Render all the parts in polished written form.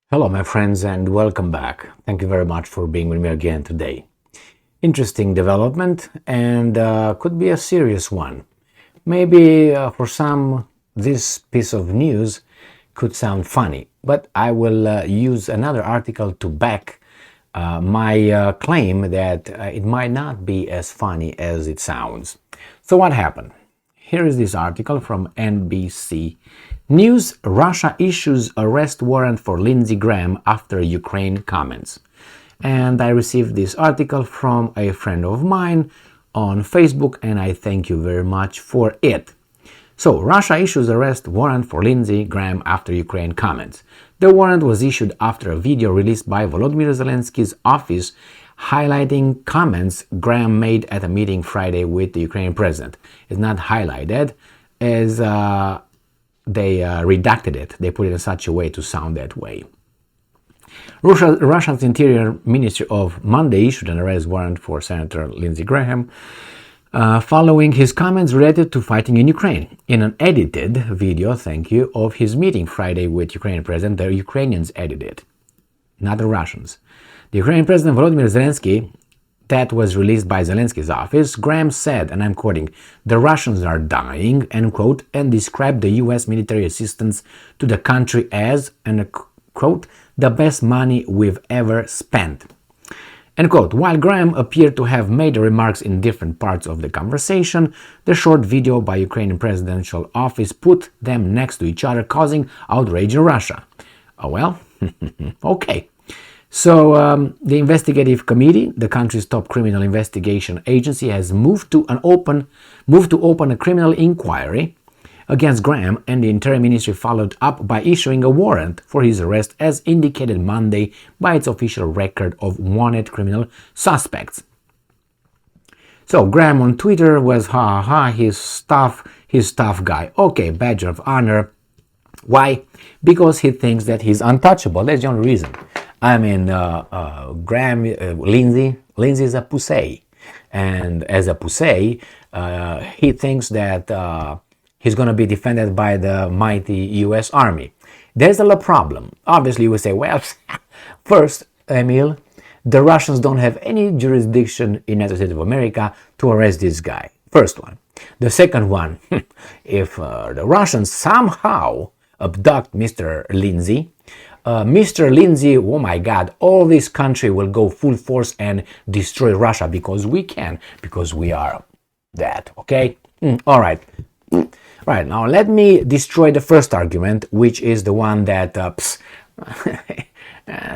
Hello, my friends, and welcome back. Thank you very much for being with me again today. Interesting development, and could be a serious one. Maybe for some, this piece of news could sound funny, but I will use another article to back my claim that it might not be as funny as it sounds. So, what happened? Here is this article from NBC News. Russia issues arrest warrant for Lindsey Graham after Ukraine comments. And I received this article from a friend of mine on Facebook, and I thank you very much for it. So, Russia issues arrest warrant for Lindsey Graham after Ukraine comments. The warrant was issued after a video released by Volodymyr Zelensky's office highlighting comments Graham made at a meeting Friday with the Ukrainian president. It's not highlighted, as they redacted it. They put it in such a way to sound that way. Russia's Interior Ministry of Monday issued an arrest warrant for Senator Lindsey Graham following his comments related to fighting in Ukraine. In an edited video, of his meeting Friday with Ukrainian president, the Ukrainians edited it, not the Russians. The Ukrainian President Volodymyr Zelensky, that was released by Zelensky's office, Graham said, and I'm quoting, "The Russians are dying," end quote, and described the U.S. military assistance to the country as, and quote, "the best money we've ever spent." End quote. While Graham appeared to have made remarks in different parts of the conversation, the short video by Ukrainian presidential office put them next to each other, causing outrage in Russia. Oh well, okay. So the investigative committee, the country's top criminal investigation agency, has moved to open a criminal inquiry against Graham, and the Interior Ministry followed up by issuing a warrant for his arrest, as indicated Monday by its official record of wanted criminal suspects. So Graham on Twitter was his tough guy. Okay, badge of honor. Why? Because he thinks that he's untouchable. That's the only reason. I mean, Lindsey is a pussy, and as a pussy, he thinks that he's going to be defended by the mighty U.S. Army. There's a problem. Obviously, you will say, well, first, Emil, the Russians don't have any jurisdiction in the United States of America to arrest this guy. First one. The second one, if the Russians somehow abduct Mr. Lindsey, oh my God, all this country will go full force and destroy Russia because we can, because we are that, okay? All right. Right, now let me destroy the first argument, which is the one that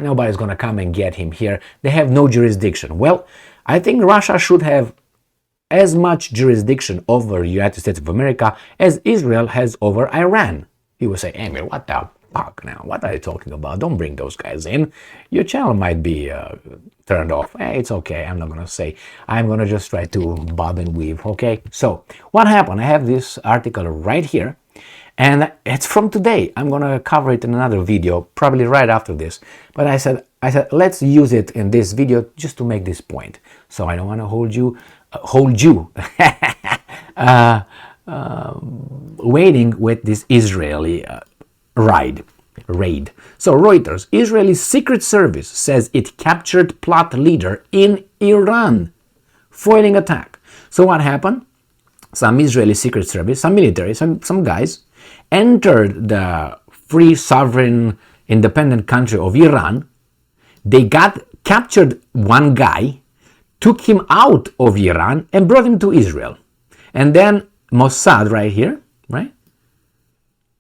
nobody's going to come and get him here. They have no jurisdiction. Well, I think Russia should have as much jurisdiction over the United States of America as Israel has over Iran. You will say, Emil, what the fuck now? What are you talking about? Don't bring those guys in. Your channel might be turned off. It's okay. I'm not going to say. I'm going to just try to bob and weave. Okay. So what happened? I have this article right here, and it's from today. I'm going to cover it in another video, probably right after this. But I said, let's use it in this video just to make this point. So I don't want to hold you waiting with this Israeli raid. So Reuters, Israeli Secret Service says it captured plot leader in Iran, foiling attack. So what happened? Some Israeli Secret Service, some military, some guys entered the free, sovereign, independent country of Iran. They captured one guy, took him out of Iran, and brought him to Israel. And then Mossad right here, right,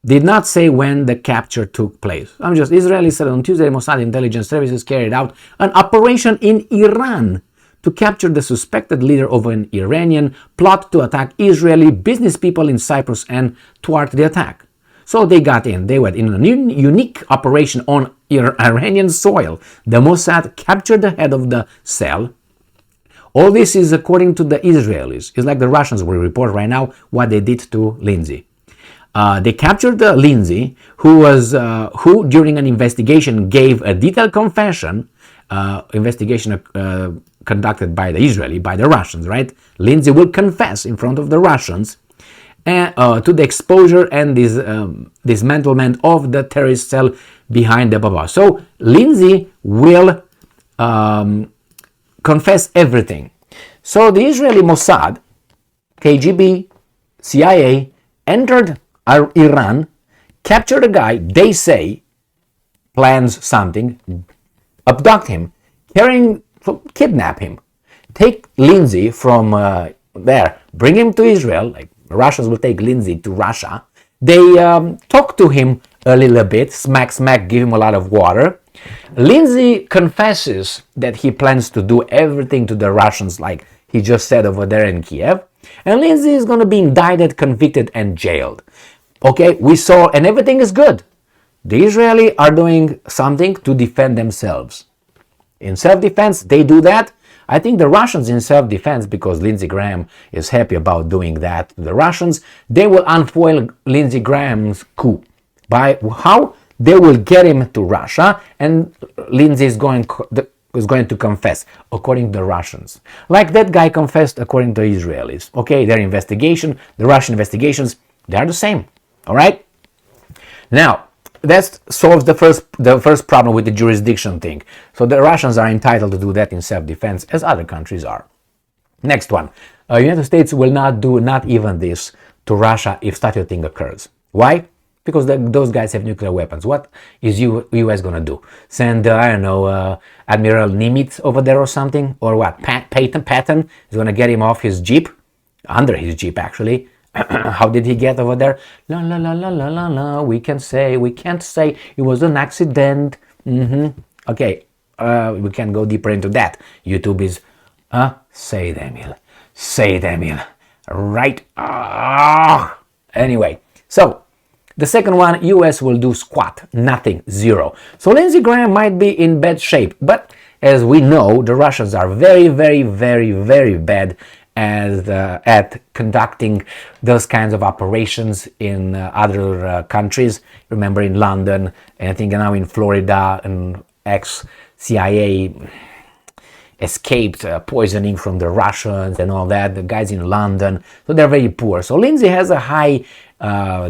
did not say when the capture took place. Israeli said on Tuesday, Mossad intelligence services carried out an operation in Iran to capture the suspected leader of an Iranian plot to attack Israeli business people in Cyprus and thwart the attack. So they got in. They went in a unique operation on Iranian soil. The Mossad captured the head of the cell. All this is according to the Israelis. It's like the Russians will report right now what they did to Lindsey. They captured Lindsey, who during an investigation gave a detailed confession. Investigation conducted by the Russians, right? Lindsey will confess in front of the Russians and to the exposure and dismantlement of the terrorist cell behind the Baba. So Lindsey will confess everything. So the Israeli Mossad, KGB, CIA entered Iran, captured a guy they say plans something, abduct him, kidnap him, take Lindsey from there, bring him to Israel. Like Russians will take Lindsey to Russia. They talk to him a little bit, smack, give him a lot of water. Lindsey confesses that he plans to do everything to the Russians like he just said over there in Kiev. And Lindsey is going to be indicted, convicted, and jailed. Okay, we saw, and everything is good. The Israelis are doing something to defend themselves. In self-defense, they do that. I think the Russians in self-defense, because Lindsey Graham is happy about doing that to the Russians, they will unfoil Lindsey Graham's coup. By how? They will get him to Russia, and Lindsey is going to confess, according to the Russians. Like that guy confessed according to Israelis. Okay, their investigation, the Russian investigations, they are the same. All right? Now, that solves the first problem with the jurisdiction thing. So the Russians are entitled to do that in self-defense, as other countries are. Next one. United States will not do not even this to Russia if such a thing occurs. Why? Because those guys have nuclear weapons. What is U.S. going to do? Send, I don't know, Admiral Nimitz over there or something? Or what? Patton is going to get him off his jeep? Under his jeep, actually. How did he get over there? La la la la la la la. We can't say it was an accident. Okay, we can go deeper into that. YouTube is, say it, Emil. Right. Anyway, so the second one, US will do squat, nothing, zero. So Lindsey Graham might be in bad shape, but as we know, the Russians are very, very, very, very bad at conducting those kinds of operations in other countries. Remember in London, and I think now in Florida, an ex-CIA escaped poisoning from the Russians and all that. The guys in London, so they're very poor. So Lindsey has a high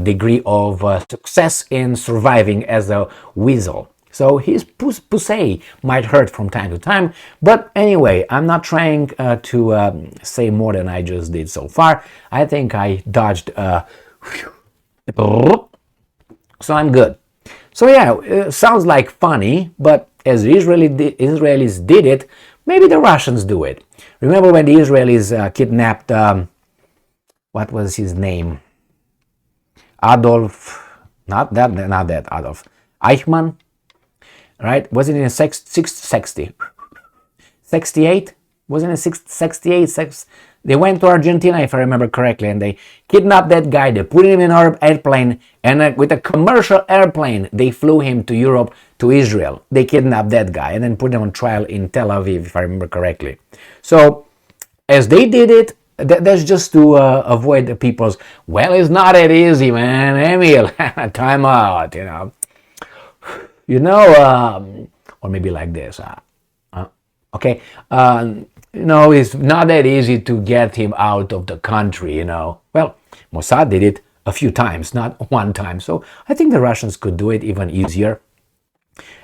degree of success in surviving as a weasel. So his pussy might hurt from time to time, but anyway, I'm not trying to say more than I just did so far. I think I dodged, so I'm good. So yeah, it sounds like funny, but as the Israelis did it, maybe the Russians do it. Remember when the Israelis kidnapped, what was his name? Adolf, not that Adolf, Eichmann. Right? Was it in 68? Wasn't it 68? They went to Argentina, if I remember correctly, and they kidnapped that guy. They put him in an airplane, and with a commercial airplane, they flew him to Europe, to Israel. They kidnapped that guy and then put him on trial in Tel Aviv, if I remember correctly. So, as they did it, that's just to avoid the people's, well, it's not that easy, man. Emil, time out, or maybe like this, okay, it's not that easy to get him out of the country, Well, Mossad did it a few times, not one time, so I think the Russians could do it even easier.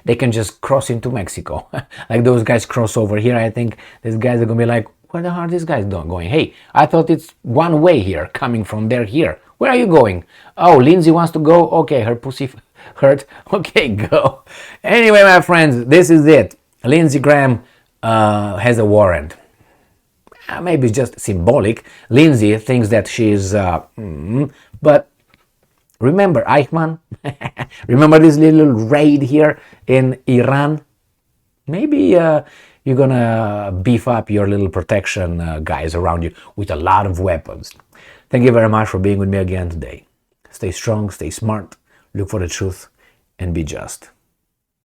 They can just cross into Mexico, like those guys cross over here. I think these guys are going to be like, where the hell are these guys going? Hey, I thought it's one way here, coming from there here. Where are you going? Oh, Lindsey wants to go? Okay, her pussy hurt. Okay, go. Anyway, my friends, this is it. Lindsey Graham has a warrant. Maybe just symbolic. Lindsey thinks that she's... but remember Eichmann? Remember this little raid here in Iran? Maybe you're gonna beef up your little protection guys around you with a lot of weapons. Thank you very much for being with me again today. Stay strong, stay smart, look for the truth, and be just.